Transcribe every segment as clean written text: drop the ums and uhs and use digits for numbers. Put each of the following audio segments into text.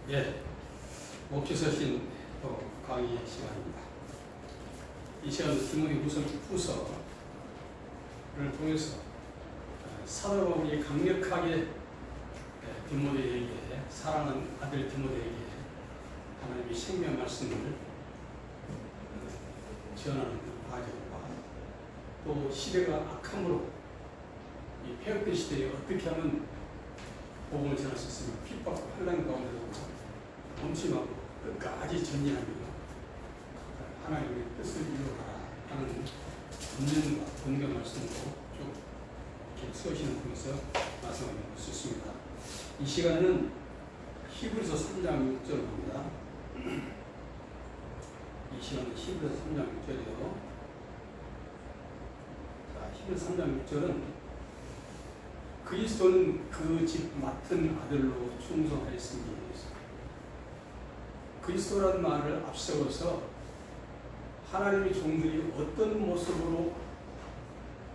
예, 목주서신 강의 시간입니다. 이 시간은 디모데후서를 통해서 사도 바울이 강력하게 디모데에게, 사랑하는 아들 디모데에게 하나님의 생명 말씀을 전하는 과정과 또 시대가 악함으로 이 폐역된 시대에 어떻게 하면 복음을 전할 수 있으며 핍박과 환난 가운데도 엄심하고 끝까지 전진하며 하나님의 뜻을 이루어가라 하는 권면과 권면 말씀으로 쭉 이렇게 서신을 통해서 말씀을 나눌 수 있습니다. 이 시간에는 히브리서 3장 6절을 봅니다. 이 시간은 히브리서 3장 6절이요. 자, 히브리서 3장 6절은 그리스도는 그 집 맡은 아들로 충성하였으니, 그리스도라는 말을 앞세워서 하나님의 종들이 어떤 모습으로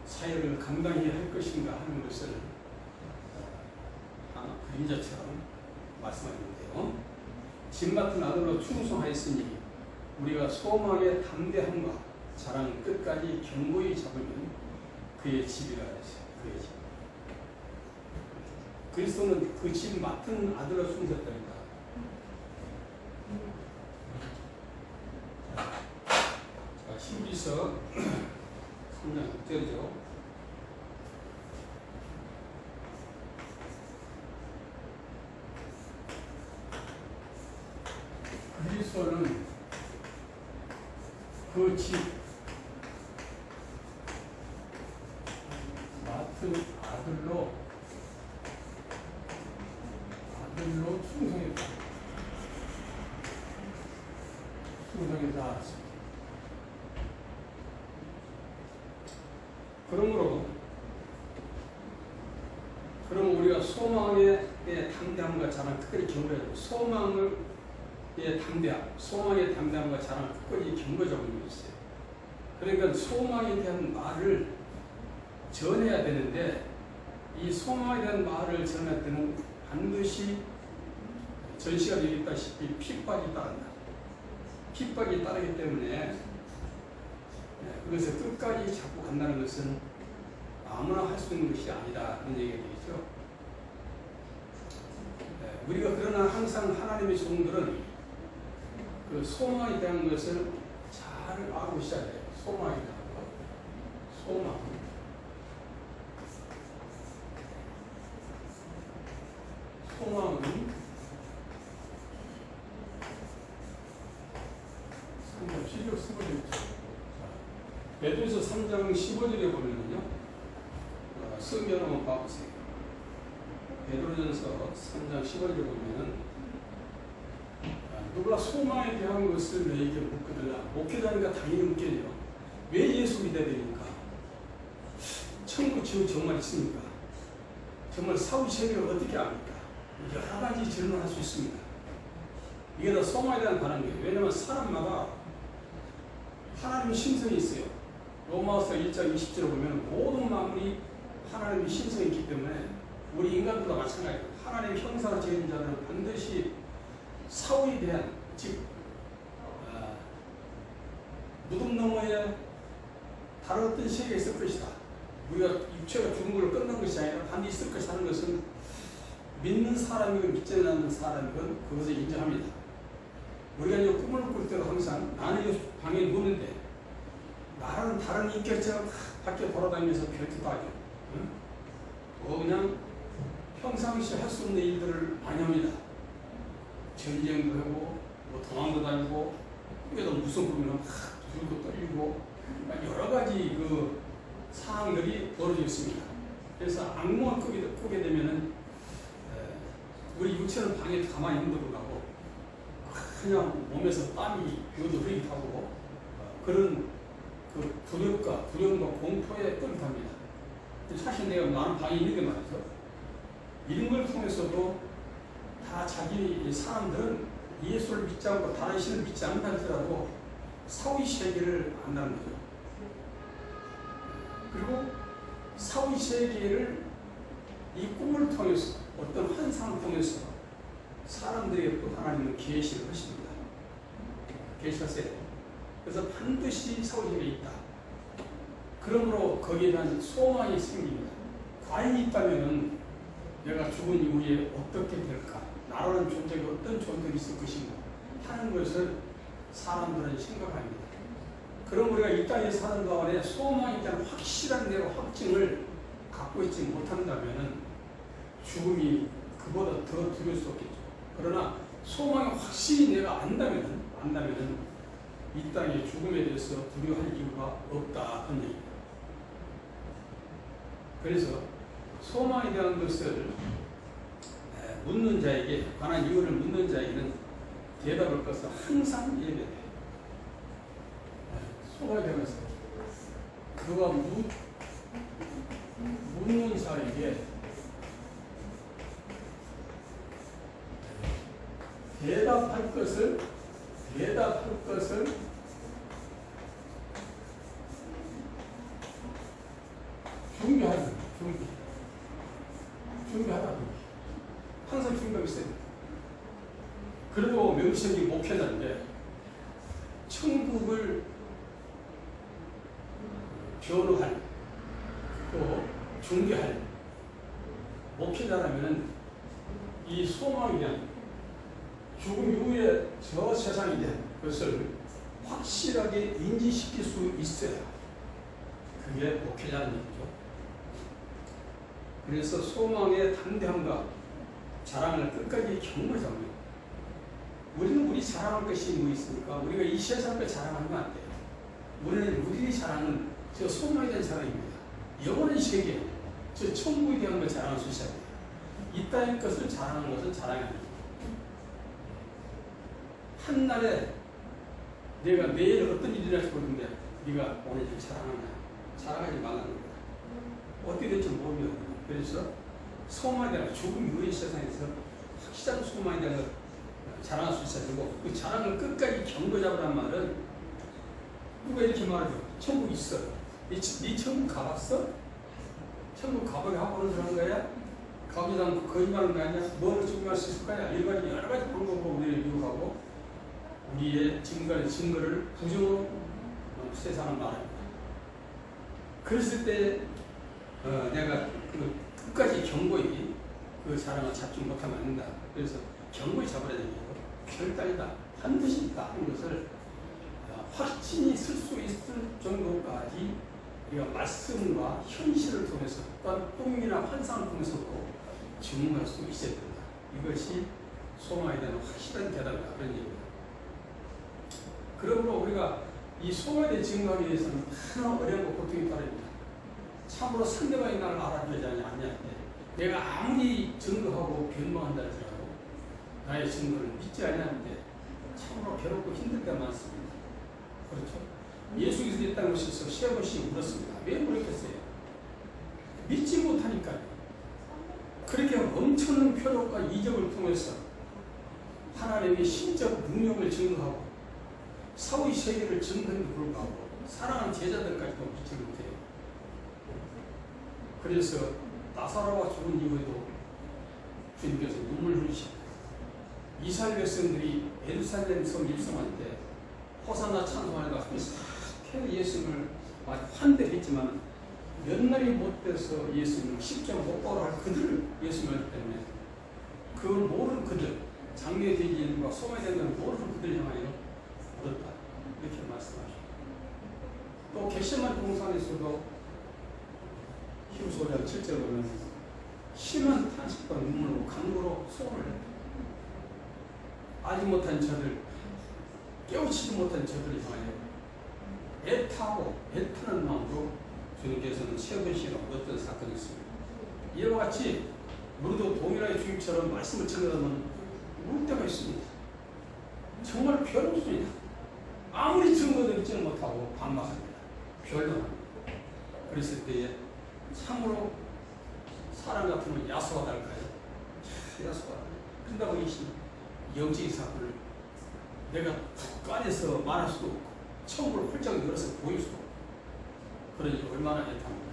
사역을 감당해야 할 것인가 하는 것을 그림자처럼 말씀하는데요. 집 맡은 아들로 충성하였으니 우리가 소망의 담대함과 자랑을 끝까지 견고히 잡으면 그의 집이라 했어요. 그의 집. 그리스도는 그 집 맡은 아들로 충성했답니다. 자, 히브리서 3장 6절이죠. 그리스도는 그 집 맡은 아들로 충성했다. 충성해서 알았습니다. 그러므로 우리가 소망의 담대함과 자랑 끝까지 견고해야 돼요. 소망의 담대함과 자랑 끝까지 견고해지고 있는 것이에요. 그러니까 소망에 대한 말을 전해야 되는데, 이 소망에 대한 말을 전할 때는 반드시 전시가 되겠다시피 핍박이 따른다. 핍박이 따르기 때문에 그것을 끝까지 잡고 간다는 것은 아무나 할 수 있는 것이 아니다, 그런 얘기가 되겠죠. 우리가 그러나 항상 하나님의 종들은 그 소망에 대한 것을 잘 알고 있어야 돼요. 소망에 대한 것. 소망은 3장 15절에 베드로서 3장 15절에 보면은요, 성경 한번 봐보세요. 베드로전서 3장 15절에 보면은 누가 소망에 대한 것을 너에게 묻거든. 목회자니까 당연히 묻겠죠. 왜 예수 믿어야 되니까? 천국 지옥 정말 있습니까? 정말 사후 세계를 어떻게 압니까? 여러 가지 질문을 할 수 있습니다. 이게 다 소망에 대한 반응이에요. 왜냐하면 사람마다 하나님의 신성이 있어요. 로마서 1장 20절을 보면 모든 만물이 하나님의 신성이 있기 때문에 우리 인간들도 마찬가지예요. 하나님의 형상을 지은 자들은 반드시 사후에 대한, 즉 무덤 너머에 다른 어떤 세계에 있을 것이다. 우리가 육체가 죽은 걸로 끝난 것이 아니라 반드시 있을 것이다 하는 것은 믿는 사람이건 믿지 않는 사람이건 그것을 인정합니다. 우리가 이제 꿈을 꿀 때도 항상 나는 이 방에 누는데 나라는 다른 인격체가 밖에 돌아다니면서 별짓도 하죠. 응? 그냥 평상시 할 수 없는 일들을 많이 합니다. 전쟁도 하고, 도망도 다니고, 꿈에도 무슨 꿈이면 둘도 떨리고, 여러 가지 그 상황들이 벌어져 있습니다. 그래서 악몽을 꾸게 되면은 우리 육체는 방에 가만히 있는 데도 가고, 그냥 몸에서 땀이 요도 흐리게 하고, 그런 그 두려움과 공포에 끓합니다. 사실 내가 많은 방에 있는 게 말이죠. 이런 걸 통해서도 다 자기 사람들은 예수를 믿지 않고 다른 신을 믿지 않는다 할지라도 사후의 세계를 안다는 거죠. 그리고 사후의 세계를 이 꿈을 통해서, 어떤 환상을 통해서 사람 사람들에게 또 하나님은 계시를 하십니다. 계시하세요. 그래서 반드시 사후세계가 있다. 그러므로 거기에 대한 소망이 생깁니다. 과연 있다면 내가 죽은 이후에 어떻게 될까? 나라는 존재가 어떤 존재가 있을 것인가 하는 것을 사람들은 생각합니다. 그럼 우리가 이 땅에 사는 동안에 소망에 대한 확실한 내가 확증을 갖고 있지 못한다면 죽음이 그보다 더 두려울 수 없겠죠. 그러나 소망이 확실히 내가 안다면 이 땅의 죽음에 대해서 두려워할 이유가 없다 하는 얘기입니다. 그래서 소망에 대한 것을 묻는 자에게 관한 이유를 묻는 자에게는 대답할 것을 항상 예배해요. 소망에 대해서 누가 묻는 자에게 대답할 것을 준비하다. 항상 준비하고 있어야 됩니다. 그리고 명식이 목회자인데 천국을 변호할 또 중개할 목회자라면 이 소망에 대한 죽음 이후에 저 세상에 대한 것을 확실하게 인지시킬 수 있어야 그게 목회자는 얘기죠. 그래서 소망의 담대함과 자랑을 끝까지 경고합니다. 우리는 우리 자랑할 것이 뭐 있습니까? 우리가 이 세상 걸 자랑하면 안 돼요. 우리는 우리 자랑은 저 소망에 대한 자랑입니다. 영원한 세계, 저 천국에 대한 걸 자랑할 수 있어야 돼요. 이 땅의 것을 자랑하는 것은 자랑이 아닙니다. 한날에 내가 내일 어떤 일이 날지 모르는데 네가 오늘 좀 자랑하냐? 자랑하지 말라는 거야. 어떻게 될지 모르거든요. 그래서 소망에 대한 죽음 이후의 세상에서 확실한 소망에 대한 걸 자랑할 수 있어야 되고 그 자랑을 끝까지 견고 잡으란 말은 누가 이렇게 말하죠. 천국 있어. 네 천국 가봤어? 천국 가보게 하고는 그런 거야? 가보지도 않고 거짓말하는 거 아니야? 뭐를 증명할 수 있을 거야? 여러 가지 방법으로 우리를 유혹하고 우리의 증거를 부정으로 세상을 말합니다. 그랬을 때 내가 끝까지 경고히 그 자랑을 잡지 못하면 안 된다. 그래서 경고히 잡아야 되는 거고 결단이다. 반드시 있다 하는 것을 확신이 있을 수 있을 정도까지 우리가 말씀과 현실을 통해서 또한 꿈이나 환상을 통해서도 증명할 수 있어야 된다. 이것이 소망에 대한 확실한 대답이다. 그런 얘기입니다. 그러므로 우리가 이 소망에 대해 증거하기 위해서는 하나 어려움과 고통이 따릅니다. 참으로 상대방이 나를 알아주지 않냐. 내가 아무리 증거하고 변명한다 할지라도 나의 증거를 믿지 않냐는데 참으로 괴롭고 힘들 때가 많습니다. 그렇죠? 예수께서 이 땅에 오셔서 세 번씩 울었습니다. 왜 울었겠어요? 믿지 못하니까요. 그렇게 엄청난 표적과 이적을 통해서 하나님의 신적 능력을 증거하고 사후의 세계를 증거함에도 불구하고 사랑하는 제자들까지도 믿지 못해요. 그래서 나사로가 죽은 이후에도 주님께서 눈물 흘리십니다. 이스라엘 백성들이 예루살렘 성 입성할 때 호산나 찬송하다가 예수님을 환대했지만 몇 날이 못 돼서 예수님을 십자가 못 박으러 할 그들을 예수님을 하기 때문에 그걸 모르는 그들, 장래에 되지 일과 소망에 대한 걸 모르는 그들 향하여 울었다. 이렇게 말씀하십니다. 또 겟세마네 동산에서도 히브리서 5장 7절에 보면 심한 탄식과 눈물로 간구로 소원을 했다. 알지 못한 저들, 깨우치지 못한 저들을 향하여 애타는 마음으로 주님께서는 세 번씩이나 어떤 사건이 있습니다. 이와 같이 우리도 동일하게 주님처럼 말씀을 전하면 울 때가 있습니다. 정말 괴롭습니다. 아무리 증거도 있지는 못하고 반박합니다. 변명합니다. 그랬을 때에 참으로 사람 같으면 야속하달까요? 야속하다. 그런다고 이 영적인 사건을 내가 툭 꺼내서 말할 수도 없고 천국을 훌쩍 열어서 보일 수도 없고 그러니 얼마나 애타합니까?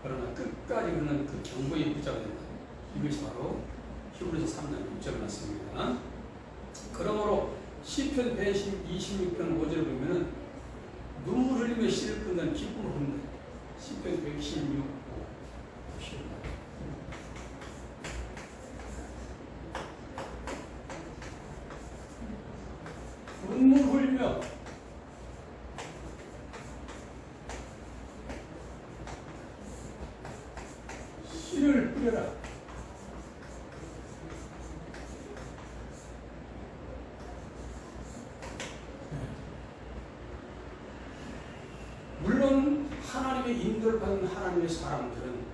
그러나 끝까지 그는 그 경고에 붙잡아야 된다. 이것이 바로 히브리서 3장 6절 말씀입니다. 시편 126편 5절을 보면은 눈물 흘리며 씨를 끊는 기쁨을 얻는 시편 126, 5. 눈물 흘리며 씨를 뿌려라. 물론 하나님의 인도를 받은 하나님의 사람들은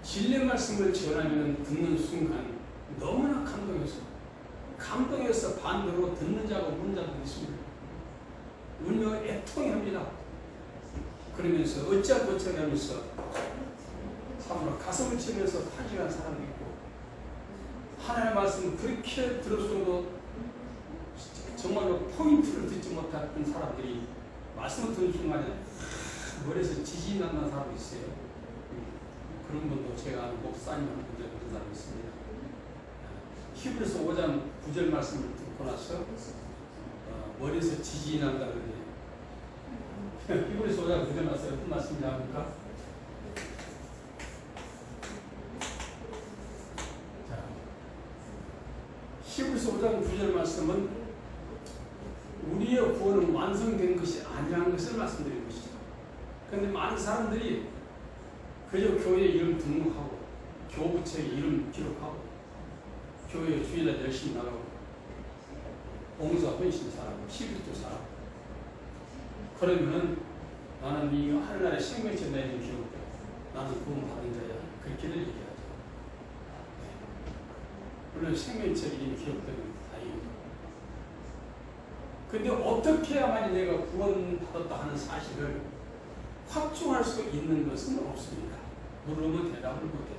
진리의 말씀을 전하면 듣는 순간 너무나 감동해서 반대로 듣는 자가 없는 자도 있습니다. 울며 애통합니다. 그러면서 어찌하고 어쩌냐면서 참으로 가슴을 치면서 탄식한 사람도 있고, 하나님의 말씀을 그렇게 들었어도 정말로 포인트를 듣지 못했던 사람들이 말씀을 듣는 순간에 머리에서 지진이 나는 사람이 있어요. 그런 분도 제가 아는 목사님 한 분들 그런 사람이 있습니다. 히브리서 5장 9절 말씀을 듣고 나서 머리에서 지진이 난다 그러네요. 히브리서 5장 9절 말씀 어떤 말씀인지 압니까? 히브리서 5장 9절 말씀은 우리의 구원은 완성된 것이 아니라는 것을 말씀드리는 것이죠. 그런데 많은 사람들이 그저 교회 이름 등록하고 교부책에 이름 기록하고 교회 주일날 열심히 나가고 봉사 헌신 사람, 11조 사람, 그러면은 나는 이 하늘나라의 생명체 내 이름 기록돼 나는 구원 받은 자야, 그렇게들 얘기하죠. 물론 생명체 이름이 기록되는 다행입니다. 근데 어떻게 해야만이 내가 구원받았다 하는 사실을 확증할 수 있는 것은 없습니다. 물으면 대답을 못해요.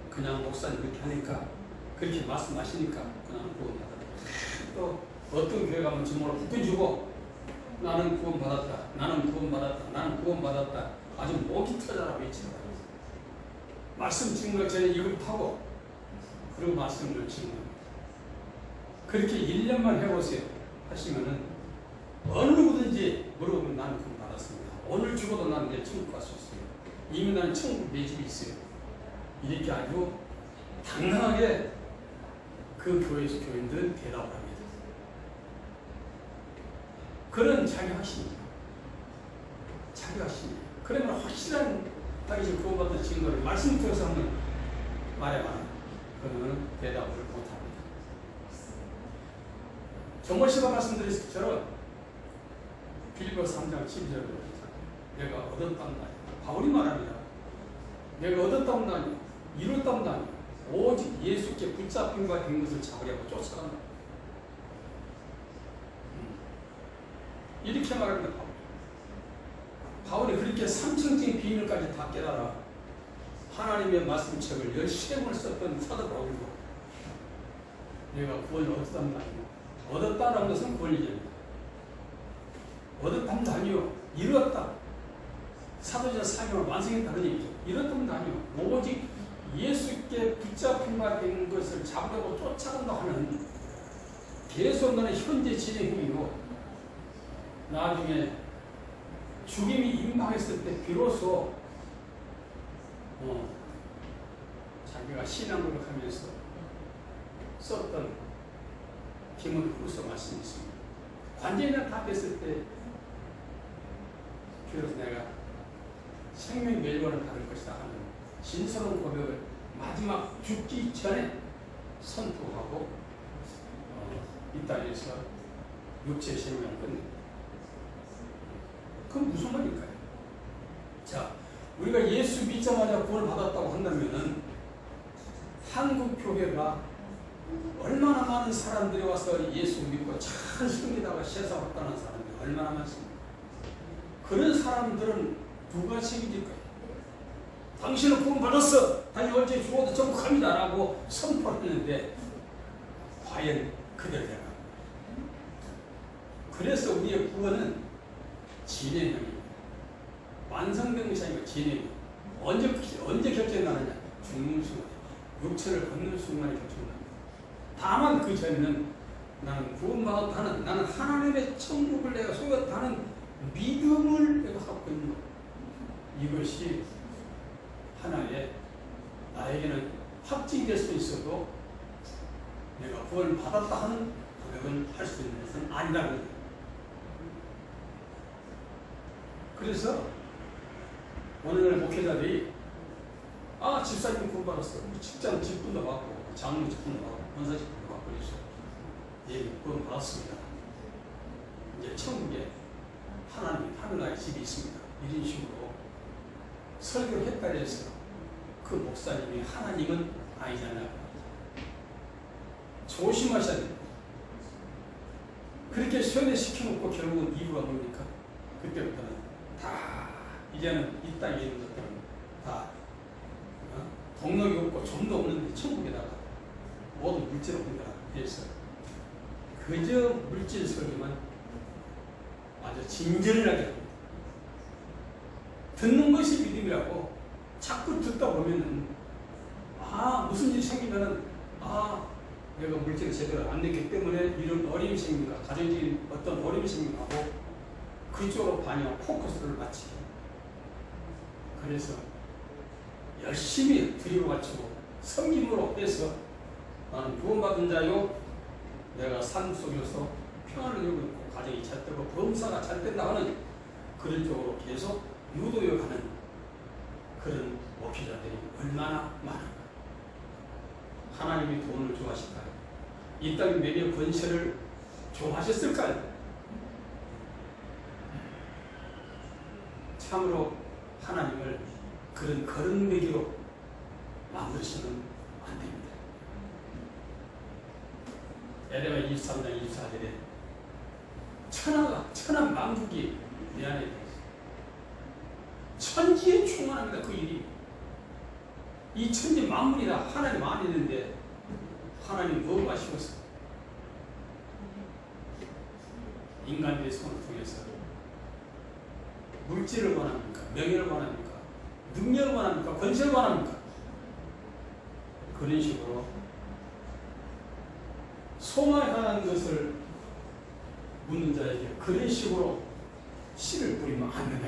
그냥 목사님 그렇게 하니까, 그렇게 말씀하시니까 그냥 구원받았다. 또 어떤 교회 가면 정말 웃겨주고 나는 구원받았다, 나는 구원받았다, 나는 구원받았다, 아주 목이 터져라 외치더라고요. 말씀 증거 전에 이걸 타고 그리고 말씀을 증거합니다. 그렇게 1년만 해보세요. 하시면은 어느 누구든지 물어보면 나는 구원 받았습니다. 오늘 죽어도 나는 내 천국 갈 수 있어요. 이미 나는 천국 내 집이 있어요. 이렇게 아주 당당하게 그 교회에서 교인들은 대답을 합니다. 그런 자기 확신이죠. 자기 확신이에요. 그러면 확실한 자기 구원받은 증거를 말씀 통해서 한번 말해봐라. 그러면 대답을 못합니다. 정말 씨가 말씀드린 것처럼 빌립보서 3장 12절에 내가 얻었단다. 바울이 말합니다. 내가 얻었단다니, 이뤘단다니, 오직 예수께 붙잡힘과 된 것을 잡으려고 쫓아간다. 이렇게 말합니다. 바울이 그렇게 삼층적인 비밀까지 다 깨달아 하나님의 말씀책을 10권을 썼던 사도 바울도 내가 구원을 얻었단다니, 얻었다는 것은 권리입니다. 얻었다는 아니요, 이뤘다. 사도자 사명을 완성했다는 얘기죠. 이뤘다는 아니요, 오직 예수께 붙잡힌 된 것을 잡으려고 쫓아간다 하는 계속 나는 현재 진행형이고, 나중에 죽임이 임박했을 때 비로소 자기가 신앙을 하면서 썼던 기문 후서 말씀이 있습니다. 관제나 답했을 때 비로소 내가 생명 멸관을 받을 것이다 하는 진솔한 고백을 마지막 죽기 전에 선포하고 이 땅에서 육체의 생명을 끝냅니다. 그건 무슨 말일까요? 자, 우리가 예수 믿자마자 구원을 받았다고 한다면은 한국 교회가 얼마나 많은 사람들이 와서 예수 믿고 잘 숨기다가 세상받다는 사람들이 얼마나 많습니까? 그런 사람들은 누가 책임질까요? 당신은 구원 받았어, 당신 언제 죽어도 천국 갑니다 라고 선포했는데 과연 그대로가? 그래서 우리의 구원은 진행형입니다. 완성된 것이 아니고 진행형. 언제 결정나느냐? 죽는 순간, 육체를 걷는 순간에 결정납니다. 다만 그 전에는 나는 구원받았다는, 나는 하나님의 천국을 내가 소유했다는 믿음을 내가 갖고 있는 것. 이것이 하나의 나에게는 확증이 될 수 있어도 내가 구원을 받았다 하는 고백을 할 수 있는 것은 아니라는 거예요. 그래서 오늘날 목회자들이 집사님 구원받았어. 직장 직분도 받고 장로 직분도 받고 권사 직분도 받고 그래서 예, 구원받았습니다. 이제 천국에 하나님 하늘나라의 집이 있습니다. 이런 식으로 설교를 했다 해서 그 목사님이 하나님은 아니잖아요. 조심하셔야 됩니다. 그렇게 세뇌시켜놓고 결국은 이유가 뭡니까? 그때부터는 다 이제는 이 땅에 있는 것들은 다 동력이 없고 좀도 없는데 천국에다가 모든 물질을 본다 해서 그저 물질 설교만 아주 진전하게 합니다. 듣는 것이 믿음이라고 자꾸 듣다 보면은 무슨 일이 생기면은 내가 물질을 제대로 안 냈기 때문에 이런 어려움이 생깁니다. 가정적인 어떤 어려움이 생기고 그쪽으로 반영 포커스를 맞추게. 그래서 열심히 드리고 바치고 섬김으로 해서 나는 구원받은 자요, 내가 삶 속에서 평안을 누리고 있고 가정이 잘 되고 범사가 잘 된다 하는 그런 쪽으로 계속 유도해 가는 그런 목회자들이 얼마나 많은가. 하나님이 돈을 좋아하실까요? 이 땅의 명예 권세를 좋아하셨을까요? 참으로 하나님을 그런 거렁매기로 만드시면 안 됩니다. 에레미야 23장 24절에 천하 만국이 내 안에 있습니다. 천지에 충만합니다. 그 일이. 이 천지 만물이 다 하나님 안에 있는데 하나님 뭐가 하시겠어? 인간들의 손을 통해서 물질을 원합니까? 명예를 원합니까? 능력을 원합니까? 권세를 원합니까? 그런 식으로 소망하는 것을 묻는 자에게 그런 식으로 씨를 뿌리면 안 된다.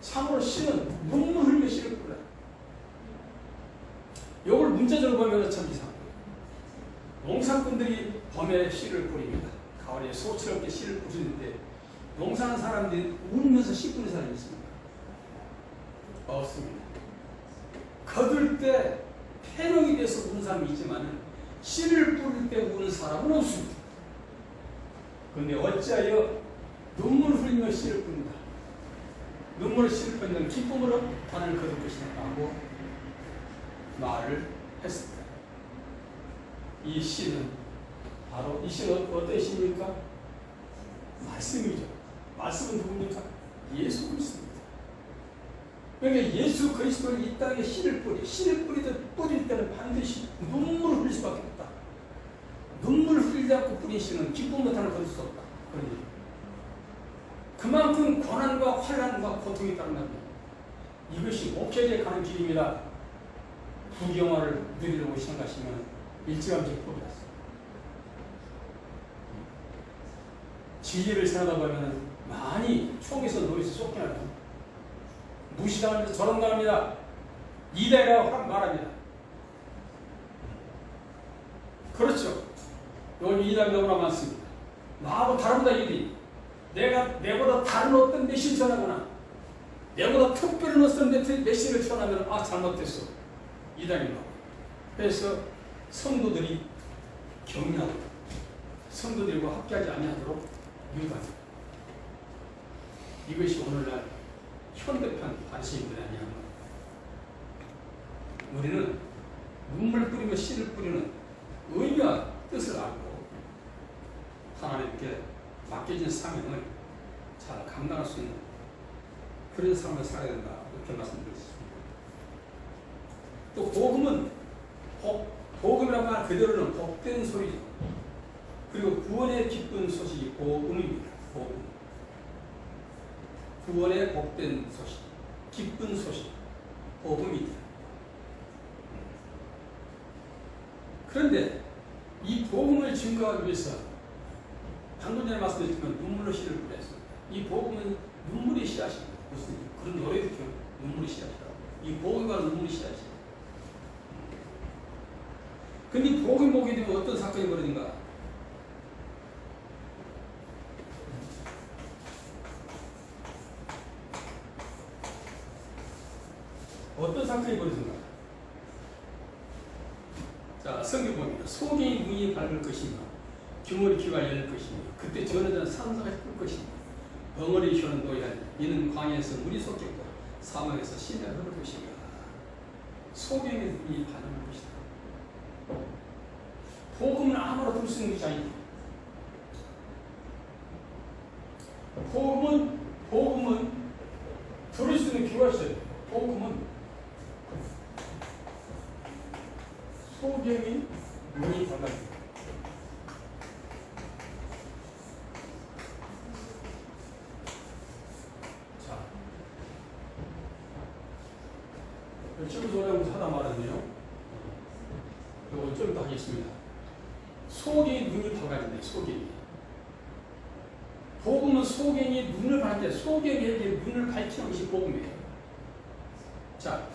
참으로 씨는 눈물 흘려 씨를 뿌려. 이걸 문자적으로 보면 참 이상해요. 농사꾼들이 봄에 씨를 뿌립니다. 가을에 소처럼 씨를 뿌리는데 농사하는 사람들이 울면서 씨 뿌리는 사람이 있습니다. 없습니다. 거둘 때 패령이 돼서 우는 사람이 있지만 씨를 뿌릴 때 우는 사람은 없습니다. 그런데 어찌하여 눈물 흘리며 씨를 뿌린다. 눈물을 씨를 뿌리는 기쁨으로 하나님을 거둘 것이다 하고 말을 했습니다. 이 씨는 바로 이 씨는 어떤 씨입니까? 말씀이죠. 말씀은 누굽니까? 예수 그리스도입니다. 그러니까 예수 그리스도를 이 땅에 씨를 뿌릴 때는 반드시 눈물을 흘릴 수밖에 없다. 눈물을 흘리지 않고 뿌린 씨는 기쁨 못하는 거둘 수 없다. 그러니 그만큼 고난과 환난과 고통이 있다는 겁니다. 이것이 목회자에 가는 길입니다. 부경화를 누리려고 생각하시면 일찌감치 포기하세요. 진리를 생각하다 보면 많이 총에서 노예에서 쫓겨나요. 무시당하면서 저런당합니다. 이대라고 말합니다. 그렇죠. 여기 이단이 너무나 많습니다. 나하고 다릅니다. 일이. 내보다 다른 어떤 메시를 전하거나 내보다 특별한 어떤 메시를 전하면 잘못됐어. 이단입니다. 그래서 성도들이 격려하고 성도들과 함께하지 아니하도록 유도합니다. 이것이 오늘날 현대판 바리새인들이 아니야. 우리는 눈물 뿌리며 씨를 뿌리는 의미와 뜻을 알고 하나님께 맡겨진 사명을 잘 감당할 수 있는 그런 삶을 살아야 된다. 이렇게 말씀드렸습니다. 또 복음은 복음이란 말 그대로는 복된 소리죠. 그리고 구원의 기쁜 소식이 복음입니다. 복음. 구원의 복된 소식, 기쁜 소식, 복음이다. 그런데 이 복음을 증거하기 위해서 방금 전에 말씀드렸지만 눈물로 씨를 뿌렸습니다. 이 복음은 눈물의 씨앗입니다. 무슨 그런 노래도 있죠. 눈물의 씨앗이라고. 이 복음과 눈물의 씨앗이에요. 근데 복음이 오게 되면 어떤 사건이 벌어진가? 어떤 사건이 벌어진가? 자, 성경 봅니다. 소경이 눈이 밝을 것이며 규모리 귀가 열릴 것이며 그때 전하자는 산사가 뜰 것이며 벙어리 혀는 노야 이는 광야에서 물이 솟겠고 사막에서 심야가 흐를 것이며 소경의 눈이 반응할 것이다. 복음은 아무나 들을 수 있는 것이 아니다. 복음은 들을 수 있는 귀가 있어요. 복음은 소경이 눈이 밝아집니다. 자, 열심히 소리하면서 하다 말았네요. 이거 좀 더 하겠습니다. 소경이 눈이 밝아진다. 소경이. 복음은 소경이 눈을 밝게, 소경에게 눈을 밝히는 것이 복음이에요. 자,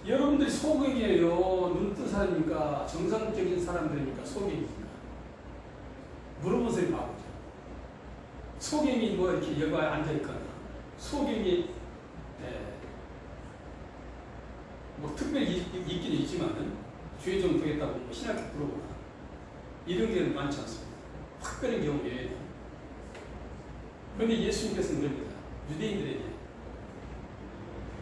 여러분들이 소경이에요? 눈 뜬 사람입니까? 정상적인 사람들입니까? 소경입니까? 물어보세요, 바보죠. 소경이 뭐 이렇게 여기 앉아있거나, 소경이, 뭐 특별히 있긴 있지만은, 주의 좀 되겠다고 뭐 신학교 부르거나, 이런 경우는 많지 않습니다. 특별한 경우에. 그런데 예수님께서는 그럽니다. 유대인들에게.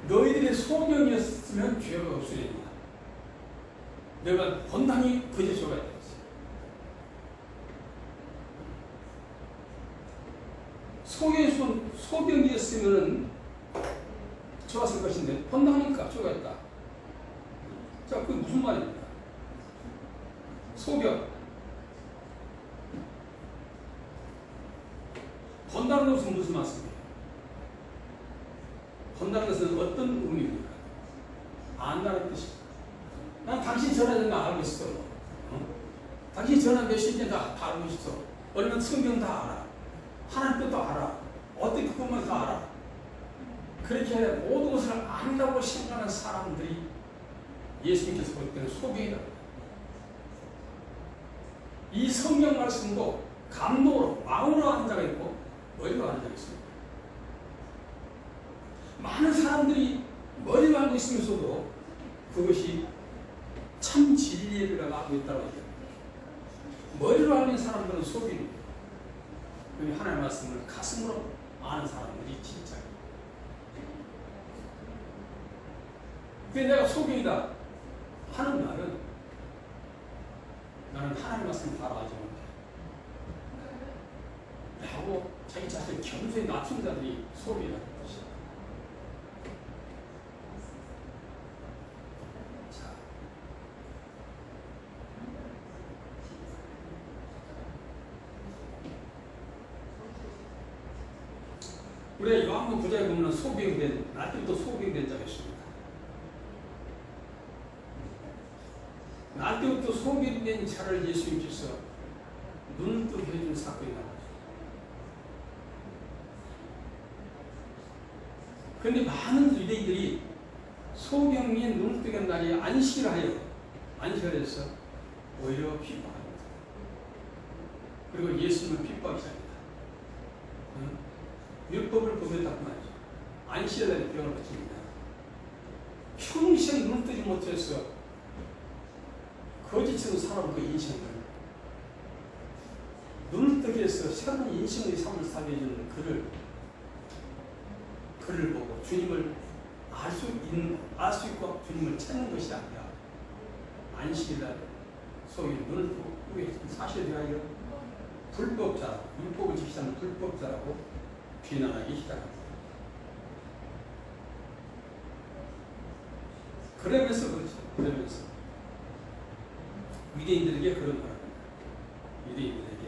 너희들의 소경이었으면 죄가 없으리라. 내가 본당히 그저 줘야 되겠어. 소경이었으면 좋았을 것인데 본당이니까 줘야겠다. 자, 그게 무슨 말입니까? 소경. 본다는 것은 무슨 말씀이에요? 본다는 것은 어떤 의미입니까? 안다는 뜻입니다. 난 당신 전화된 거 알고 있어. 당신 전화 메시지는 다 알고 있어. 얼마나 성경 다 알아. 하나님 뜻도 알아. 어떻게 그것만 다 알아. 그렇게 모든 것을 안다고 생각하는 사람들이 예수님께서 볼 때는 소경이다. 이 성경 말씀도 감동으로 마음으로 하는 자가 있고 머리로 하는 자가 있습니다. 많은 사람들이 머리로 알고 있으면서도 그것이 참 진리를 알고 있다고 얘기합니다. 머리로 알는 사람들은 속입니다. 하나님의 말씀을 가슴으로 아는 사람들이 진짜예요. 근데 내가 소경이다 하는 말은 나는 하나님의 말씀을 다 알지 못해. 하고 자기 자신을 겸손히 낮춘 자들이 소경이라는 것이야. 자, 우리가 요한복음 9장에 보면 소경된, 날때부터 소경된 자가 있습니다. 날때부터 소경된 자를 예수님께서 눈을 뜨게 해준 사건이 나옵니다. 그런데 많은 유대인들이 소경이 눈을 뜨게 한 날이 안식을 해서 오히려 핍박합니다. 그리고 예수님을 핍박하기 시작합니다. 율법을 범했다고 말이죠. 안식에 대한 병을 받습니다. 평생 눈을 뜨지 못해서 거짓으로 살아온 그 인생을 눈을 뜨게 해서 새로운 인생의 삶을 살게 해주는 그를 보고 주님을 알 수 있고 주님을 찾는 것이 아니라 안식이다. 소위 눈을 뜨게 해준 사실에 대하여 불법자, 율법을 지키지 않는 불법자라고 비난하기 시작합니다. 그러면서 유대인들에게 그런 말을 합니다. 유대인들에게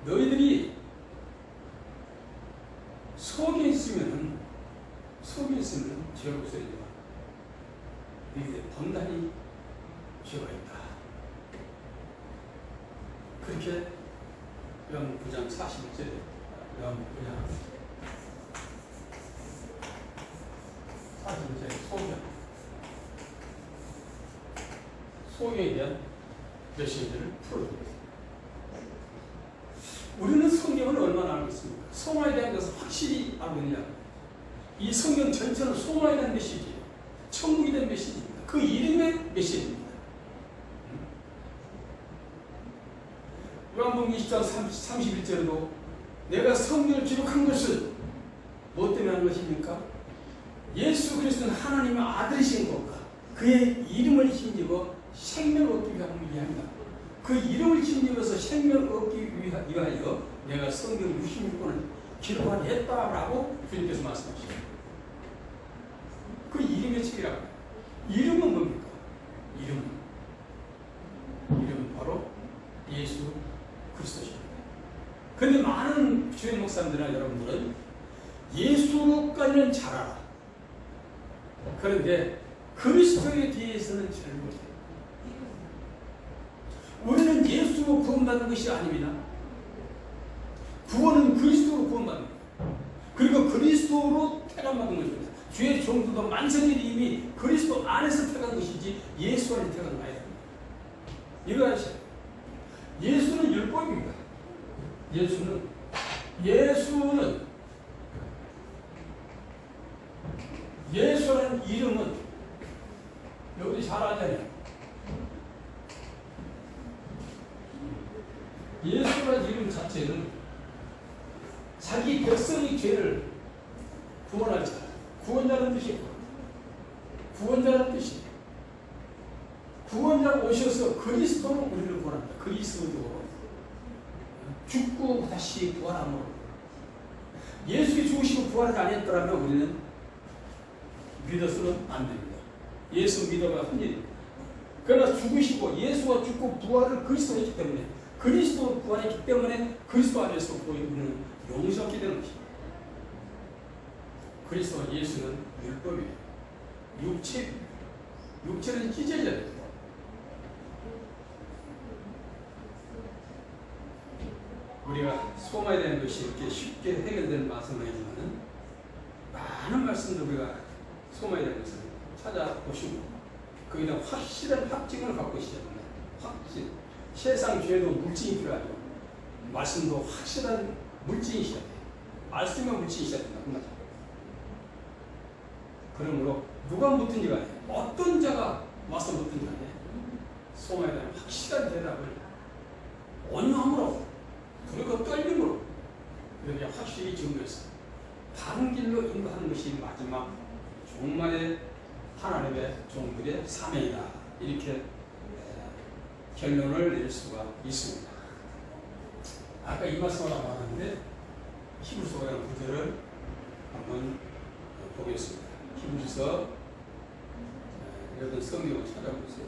너희들이 속에 있으면 죄가 없으리라. 너희들 단단히 죄가 있다. 그렇게 요한복음 9장 40절 요한복음 9장 40절 소경에 대한 메시지를 풀어줍니다. 우리는 성경을 얼마나 알고 있습니까? 소망에 대한 것을 확실히 알고 있느냐? 이 성경 전체는 소망에 대한 메시지예요. 천국에 대한 메시지입니다. 그 이름의 메시지입니다. 요한복음 20장 31절에도 내가 성경을 기록한 것은 무엇 때문에 한 것입니까? 예수 그리스도는 하나님의 아들이신 것과 그의 이름을 힘입어 생명을 얻기 위함이다. 그 이름을 힘입어서 생명을 얻기 위하여 내가 성경 66권을 기록하였다라고 주님께서 말씀하십니다. 그 이름의 책이라고 해요. 이름은 뭡니까? 이름은 바로 예수 그리스도십니다. 그런데 많은 주의 목사님들이나 여러분들은 예수까지는 잘 알아. 그런데 그리스도에 대해서는 잘 못해요. 우리는 예수로 구원받는 것이 아닙니다. 구원은 그리스도로 구원받는 거예요. 그리고 그리스도로 택함받은 것입니다. 주의 종들도 만성의 이미 그리스도 안에서 택한 것이지 예수 안에 택한 거 아니다. 이거 아시죠? 예수는 율법입니다. 예수라는 이름은 여러분이 잘 아잖아요. 예수라는 이름 자체는 자기 백성의 죄를 구원할 자, 구원자라는 뜻이에요. 구원자라는 뜻이에요. 구원자가 오셔서 그리스도로 우리를 구원합니다. 그리스도로 죽고 다시 부활함으로. 예수의 죽으시고 부활하지 아니했더라면 우리는 믿어서는 안 됩니다. 예수 믿어가 흠일입니다. 그러나 죽으시고 예수가 죽고 부활을 그리스도로 했기 때문에 그리스도 부활했기 때문에 그리스도 안에서 우리는 용서받게 되는 것입니다. 그리스도와 예수는 율법이에요. 육체는 찢어져야 됩니다. 우리가 소망에 대한 것이 이렇게 쉽게 해결되는 말씀을 하지만은 많은 말씀들 우리가 소망에 대한 것을 찾아보시고 거기다 확실한 확증을 갖고 있어야 됩니다. 확증. 세상 죄도 물증이 필요하죠. 말씀도 확실한 물증이 있어야 돼요. 말씀의 물증이 있어야 된다. 그 말이죠. 그러므로 누가 묻든지 간에 어떤 자가 와서 묻든지 간에 소망에 대한 확실한 대답을 온유함으로 그리고 떨림으로 이렇게 확실히 증거해서 바른 길로 인도하는 것이 마지막 종말의 하나님의 종들의 사명이다. 이렇게 결론을 낼 수가 있습니다. 아까 이 말씀을 나왔는데 히브리서라는 구절을 한번 보겠습니다. 히브리서 여러분 성경을 찾아보세요.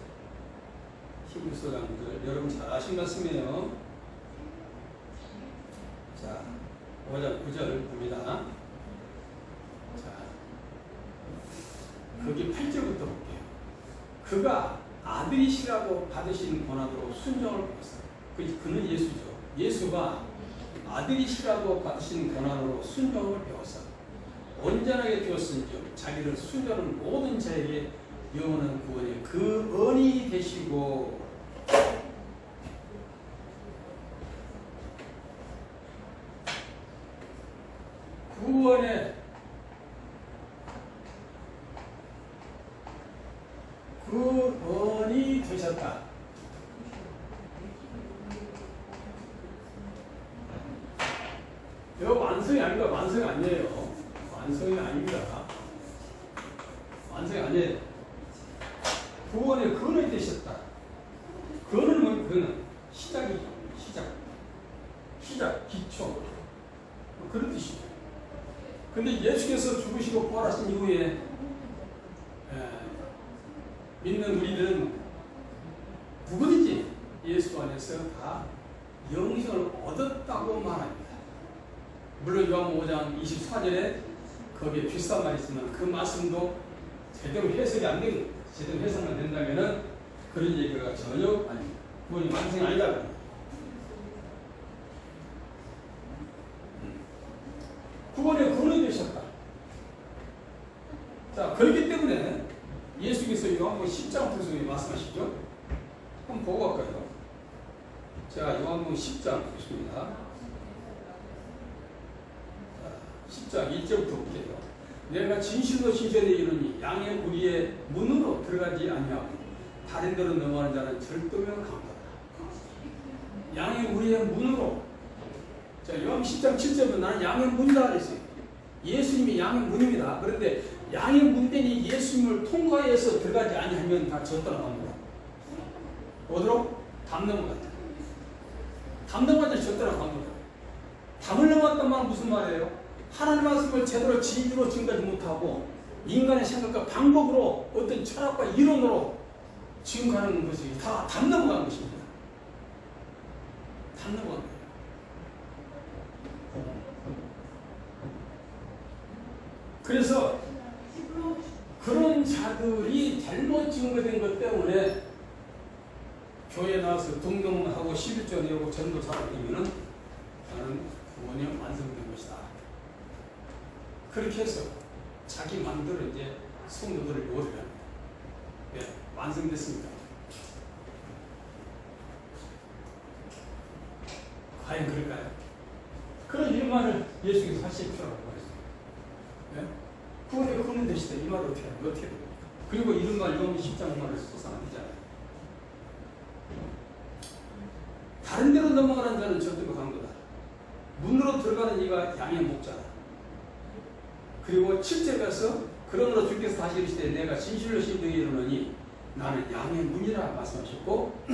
히브리서라는 구절 여러분 잘 아신 말씀이에요. 자, 5장 9절 봅니다. 자, 거기 8절부터 볼게요. 그가 아들이시라고 받으신 권한으로 순종을 배웠어요. 그는 예수죠. 예수가 아들이시라고 받으신 권한으로 순종을 배웠어요. 온전하게 되었은즉 자기를 순종하는 모든 자에게 영원한 구원이 그 은이 되시고 구원의 그 은이 되셨다. 이거 완성이 아닙니다. 완성이 아니에요. 완성이 아닙니다. 완성이 아니에요. 구원의 근원이 되셨다. 근원은 뭐예요? 근원. 시작이죠. 시작, 기초. 그런 뜻이죠. 근데 예수께서 죽으시고 부활하신 이후에 믿는 우리들은 누구든지 예수 안에서 다 영생을 얻었다고 말합니다. 물론 요한복음 5장 24절에 거기에 비슷한 말이 있지만 그 말씀도 제대로 해석이 안 된 겁니다. 제대로 해석만 된다면은 그런 얘기가 전혀 아닙니다. 구원이 완성이 아니다. 구원의 근원이 되셨다. 자, 그렇기 때문에 예수께서 요한복음 10장 통해서 말씀하시죠. 한번 보고 갈까요? 자, 요한복음 10장 보겠습니다. 10장 1절부터 볼게요. 내가 진실로 진실에 이르니 양의 무리의 문으로 들어가지 아니하고 다른 데로 넘어가는 자는 절도며 강도다. 양의 무리의 문으로. 자, 요한 10장 7절은 나는 양의 문이다 그랬어요. 예수님이 양의 문입니다. 그런데 양의 문대니 예수님을 통과해서 들어가지 아니하면 다 젖 떠나갑니다. 어디로? 담 넘어갔다. 담 넘어갔다 젖 떠나갑니다. 담을 넘어갔단 말은 무슨 말이에요? 하나님 말씀을 제대로 진리로 증거하지 못하고 인간의 생각과 방법으로 어떤 철학과 이론으로 증거하는 것이 다 담 넘어간 것입니다. 담 넘어간 거예요. 그래서 그런 자들이 잘못 증거된 것 때문에 교회에 나와서 등록하고 11조 내고 전도 살아가면은 나는 구원이 완성된 것이다. 그렇게 해서 자기 마음대로 이제 성도들을 요리합니다. 네, 완성됐습니다. 과연 그럴까요? 그런 이 말을 예수께서 하실 필요라고 했어요. 네? 구원의 근원 되시다. 이 말을 어떻게 해요? 어떻게 됩니까? 그리고 이런 말, 이런 10장 말을 써서 안 되잖아요. 다른 데로 넘어가는 자는 절대로 간 거다. 문으로 들어가는 이가 양의 목자다. 그리고 7절 가서 그러므로 주께서 다시 이르시되 내가 진실로 진정에 이르노니 나는 양의 문이라 말씀하셨고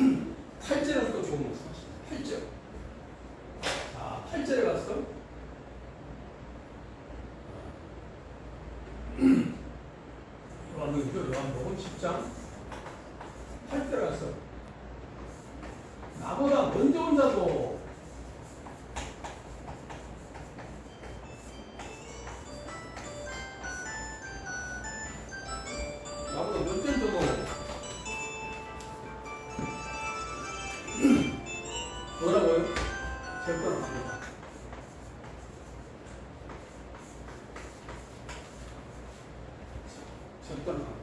8절에서 또 좋은 말씀하십니다. 8절. 자, 8절에 가서 요한복음 10장 8절에 가서 나보다 먼저 온 자도 뭐라고요? 절도를 합니다. 절도를 합니다.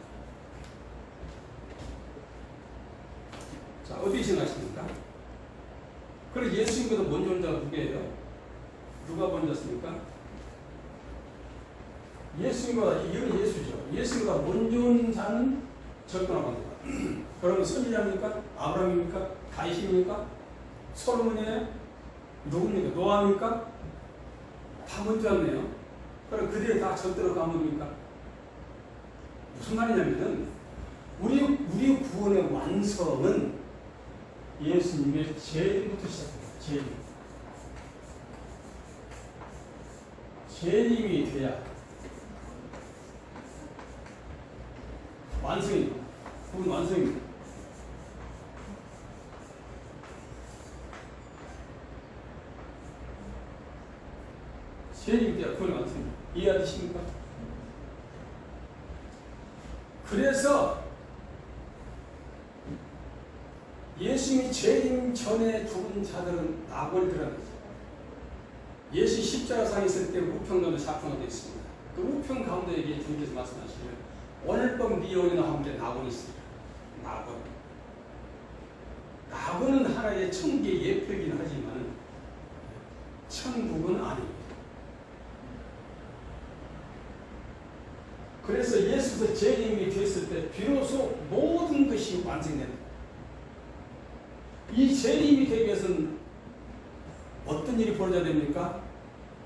자, 어디 생각하십니까? 그럼 예수님보다 먼저 온 자가 누구예요? 누가 먼저였습니까? 예수님보다, 이건 예수죠. 예수님보다 먼저 온 자는 절도를 합니다. 그러면 선지자입니까? 아브라함입니까? 다윗입니까? 솔로몬이에요? 누굽니까? 노아입니까? 다 먼저 왔네요. 그럼 그들이 다 절대로 가문입니까? 무슨 말이냐면은 우리 구원의 완성은 예수님의 재림부터 시작합니다. 재림이 돼야 완성입니다. 구원 완성입니다. 재림이 돼야 구원 완성입니다. 이해하십니까? 그래서 예수님이 재림 전에 죽은 자들은 낙원을 들어갔어요. 예수 십자가상에 있을 때 우평가도 사평가 되어 있습니다. 그 우평 가운데에게 주님께서 말씀하시면 오늘 밤 네 영혼이나 함께 낙원이 있습니다. 낙원은 하나의 천국의 예표이긴 하지만 천국은 아닙니다. 그래서 예수께서 재림이 됐을 때 비로소 모든 것이 완성된다. 이 재림이 되기 위해서는 어떤 일이 벌어져야 됩니까?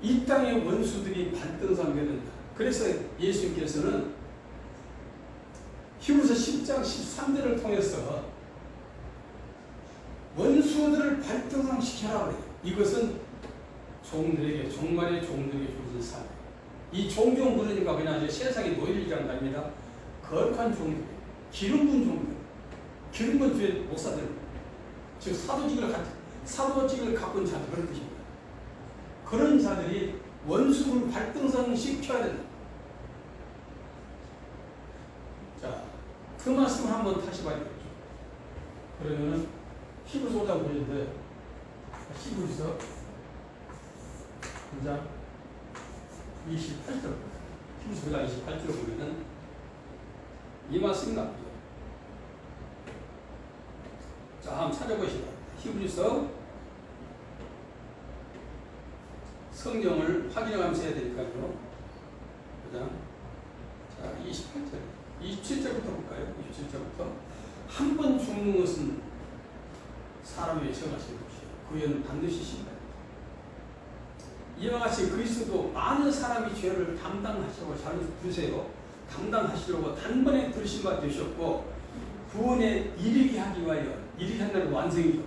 이 땅의 원수들이 발등상해야 된다. 그래서 예수님께서는 히브리서 10장 13절을 통해서 원수들을 발등상시켜라 그래요. 이것은 종들에게, 종말의 종들에게 주어진 삶. 이 종종 부르니까 뭐냐, 세상에 노예이지 않답니다. 거룩한 종들, 기름분 종들, 기름분 주의 목사들, 즉 사도직을 갖고 있는 자들, 그런 뜻입니다. 그런 자들이 원수를 발등상시켜야 된다. 자, 그 말씀을 한번 다시 봐야 되겠죠. 그러면은 히브리서 5장 보는데 히브리서 5장 28절 히브리서 5장 28절 보면은 이 말씀이 나옵니다. 자, 한번 찾아보시다. 히브리서 성경을 확인하면서 해야 되니까요. 그냥 자, 28절, 27절부터 볼까요? 27절부터 한 번 죽는 것은 사람의 정하신 것이요 그 여는 반드시 신다. 이와 같이 그리스도 많은 사람이 죄를 담당하시려고 잘 보세요. 담당하시려고 단번에 들으신 바 되셨고 구원에 이르게 하기 위하여 이르게 한다는 완성이죠.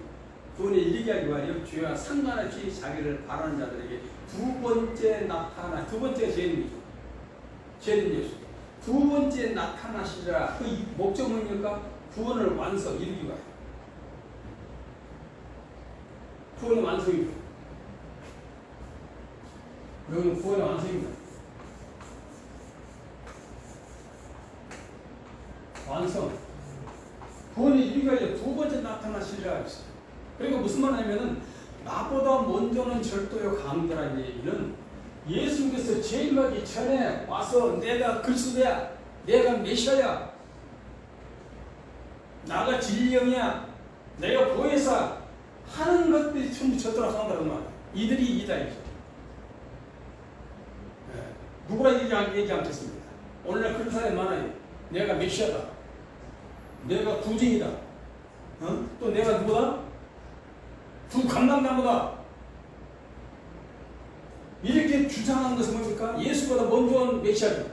구원에 이르게 하기 위하여 죄와 상관없이 자기를 바라는 자들에게 두 번째 나타나 두 번째가 죄인이죠. 죄인 예수. 두 번째 나타나시라. 그 목적은 뭡니까? 구원을 완성 이르기 위하여. 구원의 완성이죠. 여기는 구원의 완성입니다. 완성. 구원의 이르기가 두 번째 나타나시리라 했어요. 그러니까 무슨 말이냐면은 나보다 먼저는 절도요 강도라는 얘기는 예수님께서 재림하기 전에 와서 내가 그리스도야, 내가 메시아야, 나가 진리형이야, 내가 보혜사 하는 것들이 전부 저더라 강도라는 말. 이들이 이다이죠. 네. 누구라 얘기 않겠습니다. 오늘날 그런 사람이 많아요. 내가 메시아다, 내가 구주이다, 또 내가 누구다? 두 감당나무다. 이렇게 주장하는 것은 뭡니까? 예수보다 먼저 온 메시아죠.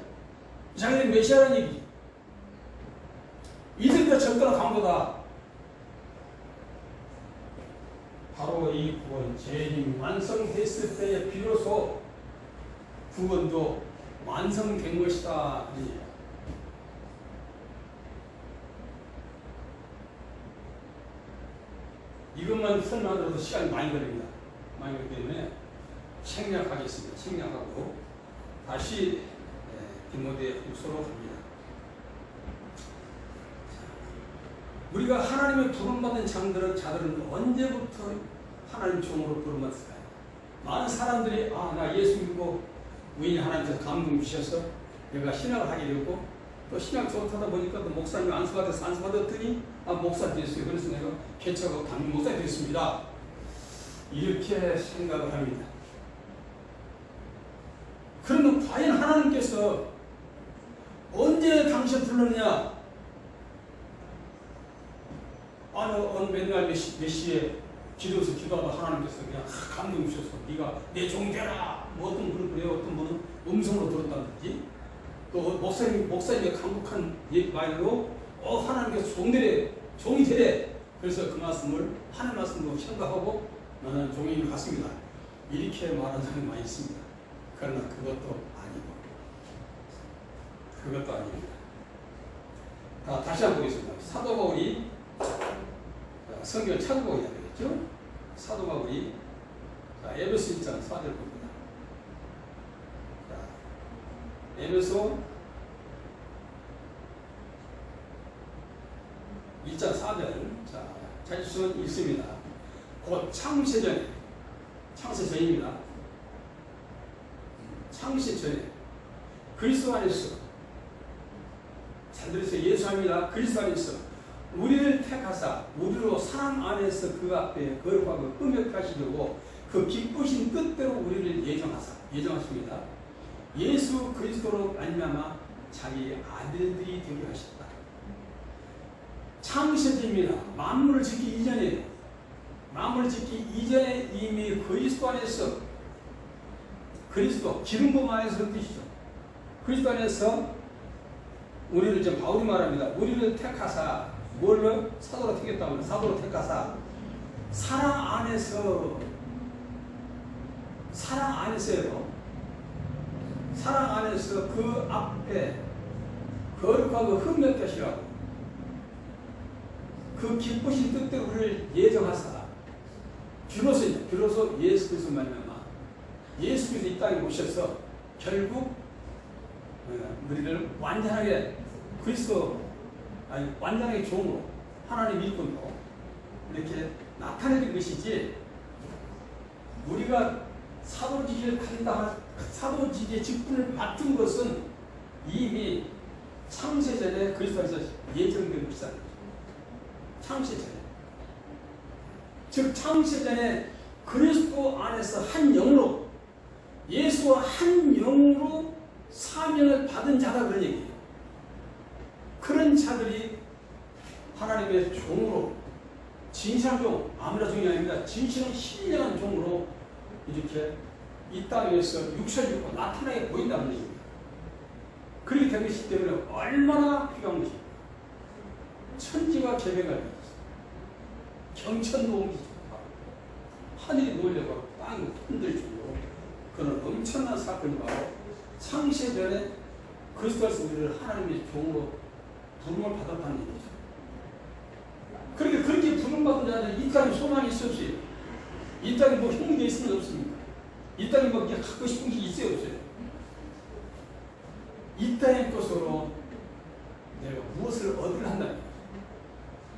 자기는 메시아라는 얘기지. 이들보다 적더라 강도다. 바로 이 구원, 재림 완성됐을 때에 비로소 구원도 완성된 것이다. 이것만 설명하더라도 시간이 많이 걸립니다. 많이 걸리기 때문에 생략하겠습니다. 생략하고 다시 디모데 후서로 갑니다. 우리가 하나님의 부름받은 자들은 언제부터 하나님 종으로 부름받았을까요? 많은 사람들이 나 예수 믿고 우연히 하나님께서 감동 주셔서 내가 신학을 하게 되고 또 신학 좋다다 보니까 또 목사님 안수받았더니 목사 됐어요. 그래서 내가 개척하고 담임 목사 됐습니다. 이렇게 생각을 합니다. 그러면 과연 하나님께서 언제 당신 불렀느냐? 어느 맨날 몇 시에 기도해서 기도하다 하나님께서 그냥 감동 주셔서 네가 내 종 되라. 뭐 어떤 분은 그래요. 어떤 분은 음성으로 들었다든지 또 목사님의 강력한 말로 하나님께서 종이 되래. 그래서 그 말씀을 하나님 말씀으로 생각하고 나는 종인 것 같습니다. 이렇게 말하는 사람이 많이 있습니다. 그러나 그것도 아닙니다. 다시 한번 보겠습니다. 사도 바울이 성경을 찾아보고 해야 되겠죠? 사도 바울이 에베소 1장 4절 봅니다. 에베소 1장 4절. 찾을 수는 있습니다. 곧 창세전입니다. 창세전에 그리스도 안에서 잘 들으세요. 예수합니다. 그리스도 안에서 우리를 택하사 우리로 사랑 안에서 그 앞에 거룩하고 흠역하시려고 그 기쁘신 뜻대로 우리를 예정하십니다. 예수 그리스도로 말미암아 자기 아들들이 되게 하셨다. 창세전입니다. 만물을 짓기 이전에 이미 그리스도 안에서 기름 부음 안에서 그 뜻이죠. 그리스도 안에서 우리를 지금 바울이 말합니다. 우리를 택하사 뭘로? 사도로 택했다고. 사도로 택하사 사랑 안에서요. 사랑 안에서 그 앞에 거룩하고 흠없게 하시라고 그 기쁘신 뜻대로 우리를 예정하사 비로소 예수 그리스도 말미암아 예수 그리스도 이 땅에 오셔서 결국 우리를 완전하게 아니 완전하게 종으로 하나님 일꾼으로 이렇게 나타내는 것이지 우리가 사도직을 가진다 사도직의 직분을 맡은 것은 이미 창세전에 그리스도에서 예정된 것이다. 창세전에 즉 창세전에 그리스도 안에서 한 영으로 예수와 한 영으로 사명을 받은 자다 그런 얘기예요. 그런 자들이 하나님의 종으로 진실한 종, 아무나 종이 아닙니다. 진실한 신령한 종으로 이렇게 이 땅에서 육체를 입고 나타나게 보인다는 얘기입니다. 그렇게 된 것이기 때문에 얼마나 필요한 것입니까? 천지가 개벽할 것이죠. 경천도 옮기죠. 하늘이 놀려고 땅이 흔들리고 그런 엄청난 사건이 바로 창세전에 그리스도에서 우리를 하나님의 종으로 부름을 받았다는 얘기죠. 그러니까 그렇게 부름받은 자는 이 땅에 소망이 있어 없어요? 이 땅에 뭐 힘든 게 있으면 없습니까? 이 땅에 뭐 그냥 갖고 싶은 게 있어요 없어요? 이 땅의 것으로 내가 무엇을 얻으려 한다는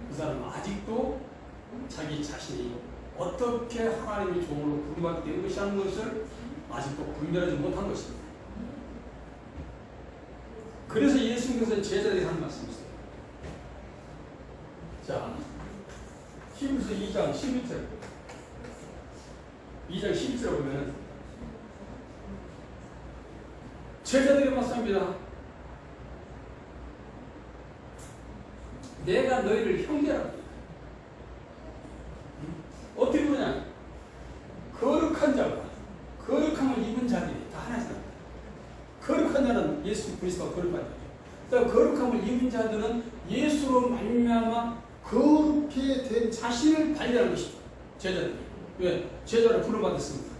그 사람은 아직도 자기 자신이 어떻게 하나님의 종으로 부름받게 된 것이 하는 것을 아직도 분별하지 못한 것입니다. 그래서 예수님께서 제자들이 하는 말씀이 있어요. 자, 히브리서 2장 11절 2장 11절에 보면 제자들이 말씀합니다. 내가 너희를 형제라고. 어떻게 보냐? 거룩한 자가 거룩함을 입은 자들이 다 하나씩 나옵니다. 거룩한 자는 예수 그리스도가 거룩한 자죠. 거룩함을 입은 자들은 예수로 말미암아 거룩해 된 자신을 발견하는 것이죠. 제자들이. 왜? 제자를 부름받았습니다.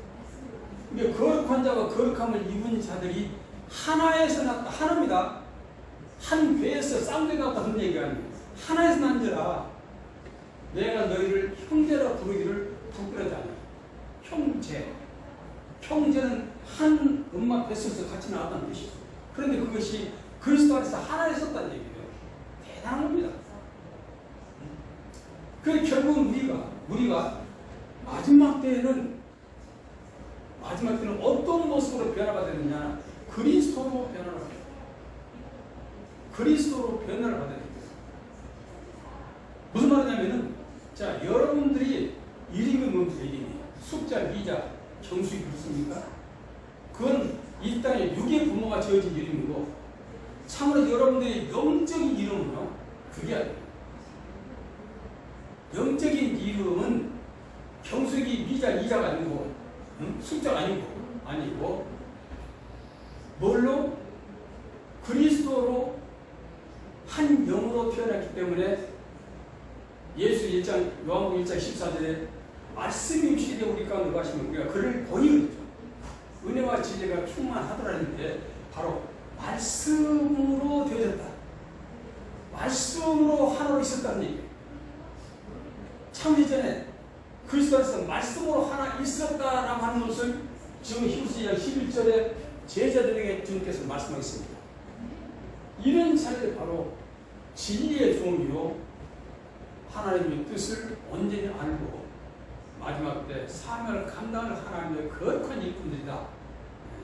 그러니까 거룩한 자와 거룩함을 입은 자들이 하나에서 났다. 하나입니다. 한 배에서 쌍둥이가 났다. 그런 얘기가 아니에요. 하나에서 난지라 내가 너희를 형제라 부르기를 부끄러워하지 않아. 형제. 형제는 한 엄마 뱃속에서 같이 나왔다는 뜻이죠. 그런데 그것이 그리스도 안에서 하나에 섰다는 얘기예요. 대단한 겁니다. 그 결국은 우리가 마지막 때에는 어떤 모습으로 변화가 되느냐? 그리스도로 변화를 받아야 돼요. 그리스도로 변화를 받아야 됩니다. 무슨 말이냐면은 자 여러분들이 이름이 뭡니까? 이름이 숙자, 미자, 경수이 그렇습니까? 그건 이 땅에 육의 부모가 지어진 이름이고 참으로 여러분들의 영적인 이름은요 그게 아니에요. 영적인 이름은 경수기, 미자, 이자가 아니고 숙자가 아니고 뭘로? 그리스도로 한 영으로 태어났기 때문에 예수 1장 요한복음 1장 14절에 말씀이 육신이 되어 우리 가운데 가시면 우리가 그를 보니 그렇죠. 은혜와 진리가 충만하더라는데 바로 말씀으로 되어졌다. 말씀으로 하나로 있었다는 얘기예요. 창세전에 그리스도 안에서 말씀으로 하나 있었다라고 하는 것을 지금 히브리서 2장 11절에 제자들에게 주님께서 말씀하셨습니다. 이런 자리에 바로 진리의 종이요 하나님의 뜻을 온전히 알고 마지막 때 사명을 감당할 하나님의 거룩한 일꾼들이다.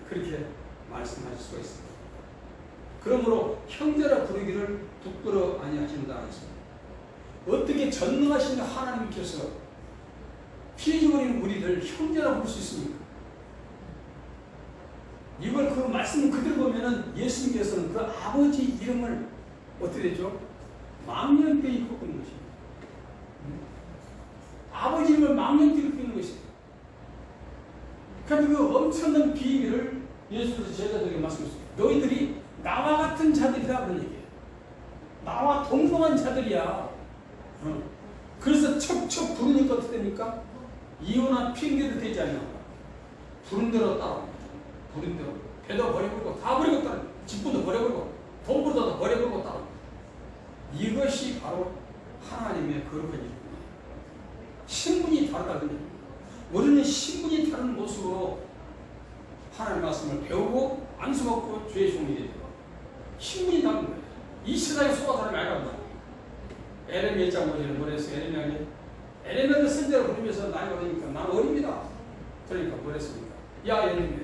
그렇게 말씀하실 수가 있습니다. 그러므로 형제라 부르기를 부끄러워 아니하신다 했습니다. 어떻게 전능하신 하나님께서 피 흘린 우리를 형제라 부를 수 있습니까? 이걸 그 말씀 그대로 보면은 예수님께서는 그 아버지 이름을 어떻게 되죠? 망령되이 꺾는 것입니다. 아버지 이름을 망령되이 꺾는 것입니다. 그러니까 그 엄청난 비밀을 예수께서 제자들에게 말씀하셨습니다. 너희들이 나와 같은 자들이다 그런 얘기예요. 나와 동등한 자들이야. 그래서 척척 부르니까 어떻게 됩니까? 이혼한 핑계를 대지 않냐. 부른 대로 따라. 부른 대로. 배도 버려버리고 다 버리고 따라. 직분도 버려버리고 돈부도 다 버려버리고 따라. 이것이 바로 하나님의 거룩한 일입니다. 신분이 다르다거든요. 우리는 신분이 다른 모습으로 하나님의 말씀을 배우고 안수받고 주의 종이 되죠. 신분이 다른 거예요. 이 세상의 소가 다른 게 아니란 말이에요. 에레미야 장모지는 뭐랬어요? 에레미야를 선제로 부르면서 나이가 어리니까 나는 어립니다. 그러니까 뭐랬습니까? 야 에레미야,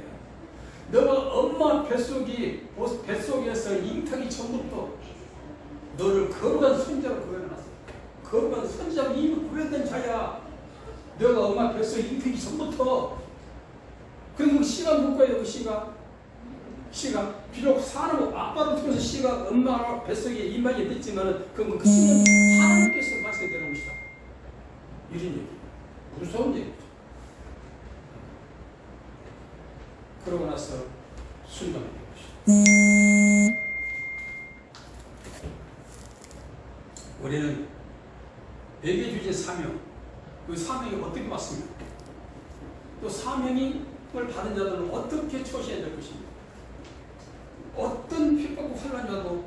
너가 엄마 뱃속에서 잉타기 전부터 너를 거룩한 선자로 구별해놨어. 거룩한 선자로 이미 구별된 자야. 너가 엄마 뱃속에 잉타기 전부터. 그리고 씨가 누구예요? 그 씨가 비록 사람 아빠를 통해서 씨가 엄마 뱃속에 임하게 됐지만은 그 씨는 하나님께서 말씀되는 것이다. 이런 얘기. 무서운 얘기죠. 그러고 나서 순종이 된 것이다. 우리는 내게 주신 사명, 그 사명이 어떻게 왔습니까? 또 사명을 받은 자들은 어떻게 처시해야 될 것입니까? 어떤 핍박과 환난이 와도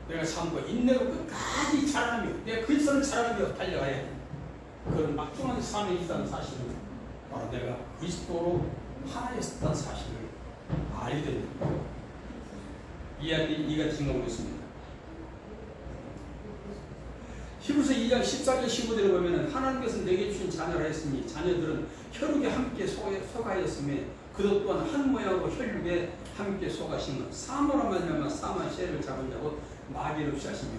내가 참고 인내로 끝까지 자라나며 내가 그리스도를 자라나며 달려가야 해. 그런 막중한 사명이 있다는 사실은 바로 내가 그리스도로 하나에 있었다는 사실을 알게 됩니다. 이가 증거하고 있습니다. 히브리서 2장 14절 15절에 보면 하나님께서 내게 주신 자녀라 했으니 자녀들은 혈육에 함께 속하였으며 그것 또한 한 모양으로 혈육에 함께 속하시면 사모라 말미암아 사마의 씨를 잡은 자고 마귀를 피하시며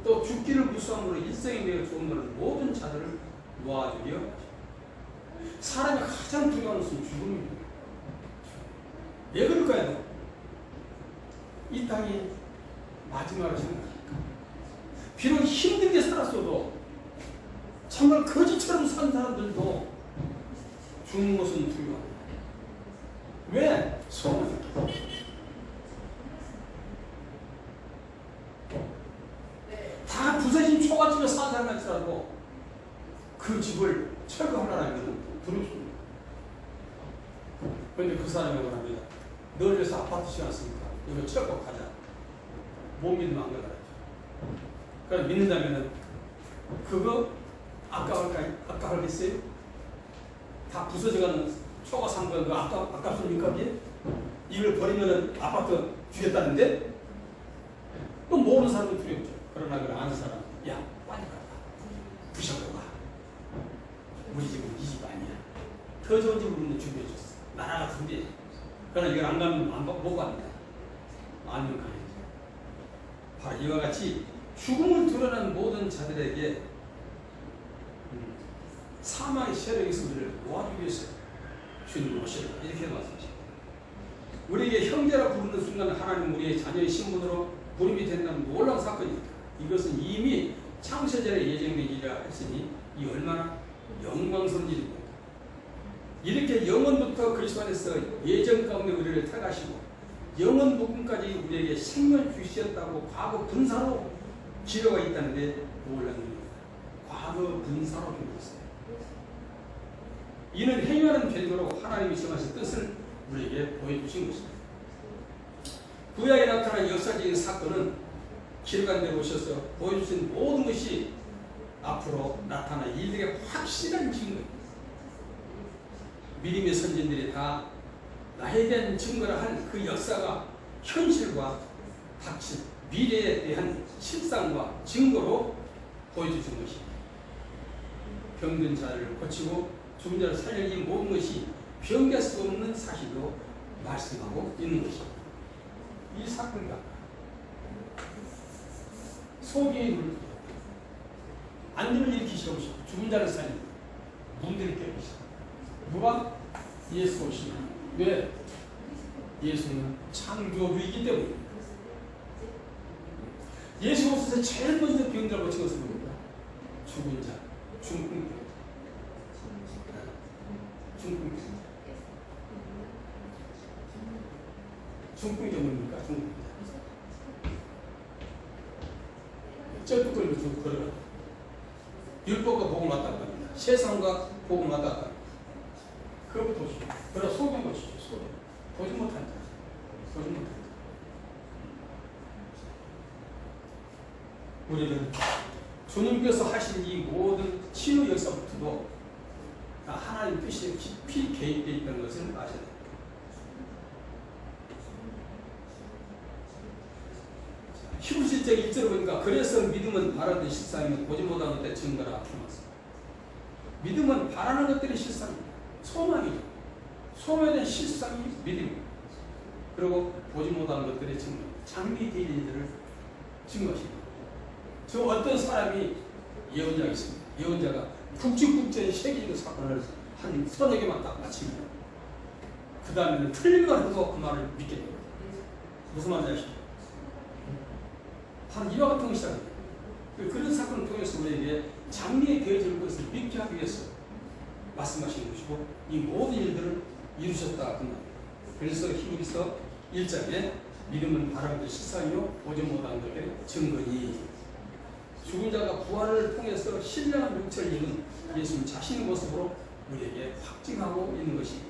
또 죽기를 무수함으로 일생에 매여 좋은 모든 자들을 모아주려. 사람이 가장 두려워하는 것은 죽음입니다. 왜 그럴까요? 이 땅이 마지막으로 생각하니까. 비록 힘들게 살았어도 정말 거지처럼 산 사람들도 죽는 것은 두려워합니다. 왜? 소원이 다 부서진 초가집에 산 사람일지라도 그 집을 철거하려면 두렵습니다. 그런데 그 사람이 뭐랍니다. 널 위해서 아파트 지었으니까 이거 철거하자. 못 믿으면 안 가더라. 그럼 믿는다면은 그거 아까울겠어요? 다 부서져가는 초가 산 거 아깝습니까? 이걸 버리면은 아파트 주겠다는데? 그럼 모르는 사람은 두렵죠. 그러나 그 아는 사람, 야 빨리 가라. 부셔고 가. 우리 집은 이 집 아니야. 더 좋은 집을 우리는 준비해줬어. 나라가 준비해. 그러나 이걸 안 가면 못 갑니다. 아니면 가야죠. 바로 이와 같이 죽음을 드러난 모든 자들에게 사망의 세력이 있음을 모아주기 위해서 주님 오시라 이렇게 말씀하십니다. 우리에게 형제라 부르는 순간 하나님 우리의 자녀의 신분으로 부름이 된다는 놀라운 사건입니다. 이것은 이미 창세전에 예정된 일이라 했으니 이 얼마나 영광스러운 일입니다. 이렇게 영원부터 그리스도 안에서 예정 가운데 우리를 택하시고 영원 복음까지 우리에게 생명을 주셨다고 과거 분사로 기록가 있다는데 놀라운 일입니다. 과거 분사로 기록했어요. 이는 행하는 변도로 하나님이 정하신 뜻을 우리에게 보여주신 것입니다. 구약에 나타난 역사적인 사건은 기록한 데 오셔서 보여주신 모든 것이 앞으로 나타날 일들의 확실한 증거입니다. 미리의 선진들이 다 나에 대한 증거를 한 그 역사가 현실과 닥칠 미래에 대한 실상과 증거로 보여주신 것입니다. 병든 자를 고치고 죽은 자를 살리는 이 모든 것이 변개할 수 없는 사실로 말씀하고 있는 것입니다. 이 사건과 소경의 눈을 안전을 일으키시고 죽은 자를 살리고 문들을 깨우시고 누가? 예수 오시니. 왜? 예수는 창조주이기 때문입니다. 예수 없어서 제일 먼저 병자를 고친 것은 뭡니까? 죽은 자, 중풍병. 중풍이 뭡니까? 중풍. 쩔뚝거리고 쭉 걸어가. 율법과 복음 왔다 갔다 합니다. 세상과 복음 왔다 갔다 합니다. 그것부터 오시죠. 그러나 소경 것이죠. 소경. 보지 못한 자. 보지 못한 자. 우리는 주님께서 하신 이 모든 치유 역사부터도 다 하나님 뜻이 깊이 개입되어 있다는 것을 아셔야 됩니다. 히브리서 1절 1절을 보니까 그래서 믿음은 바라는 실상이며 보지 못하는 것들의 증거라 하셨습니다. 믿음은 바라는 것들의 실상입니다. 소망이죠. 소망에 대한 실상이 믿음입니다. 그리고 보지 못하는 것들의 증거, 장미될 일들을 증거하십니다. 저 어떤 사람이 예언자가 있습니다. 예언자가 국지국제의 세계적인 사건을 한 서너 개만 딱 마칩니다. 그 다음에는 틀린 걸 해도 그 말을 믿게 됩니다. 무슨 말인지 아십니까? 바로 이와 같은 것이다. 그런 사건을 통해서 우리에게 장래에 되어질 것을 믿게 하기 위해서 말씀하시는 것이고 이 모든 일들을 이루셨다. 그래서 히브리서 1장에 믿음은 바라는 것의 실상이요 보지 못하는 것들의 증거니 죽은 자가 부활을 통해서 신령한 육체를 입은 예수님 자신의 모습으로 우리에게 확증하고 있는 것입니다.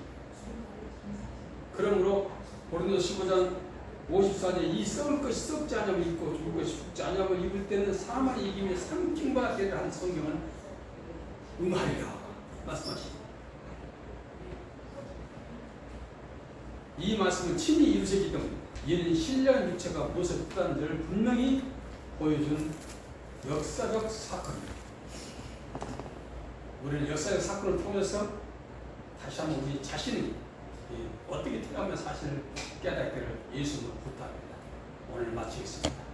그러므로 고린도서 15장 54절에 이 썩을 것이 썩지 않으면 입고 죽을 것이 죽지 않으면 입을 때는 사망을 이기며 삼킴과 되리라 한 성경은 응하리라 말씀하십니다. 이 말씀은 친히 이루셨기 때문에 이는 신령한 육체가 무엇을 뜻하는지를 분명히 보여준 역사적 사건입니다. 우리는 역사적 사건을 통해서 다시 한번 우리 자신이 어떻게 태어나면 사실을 깨닫기를 예수님으로 부탁합니다. 오늘 마치겠습니다.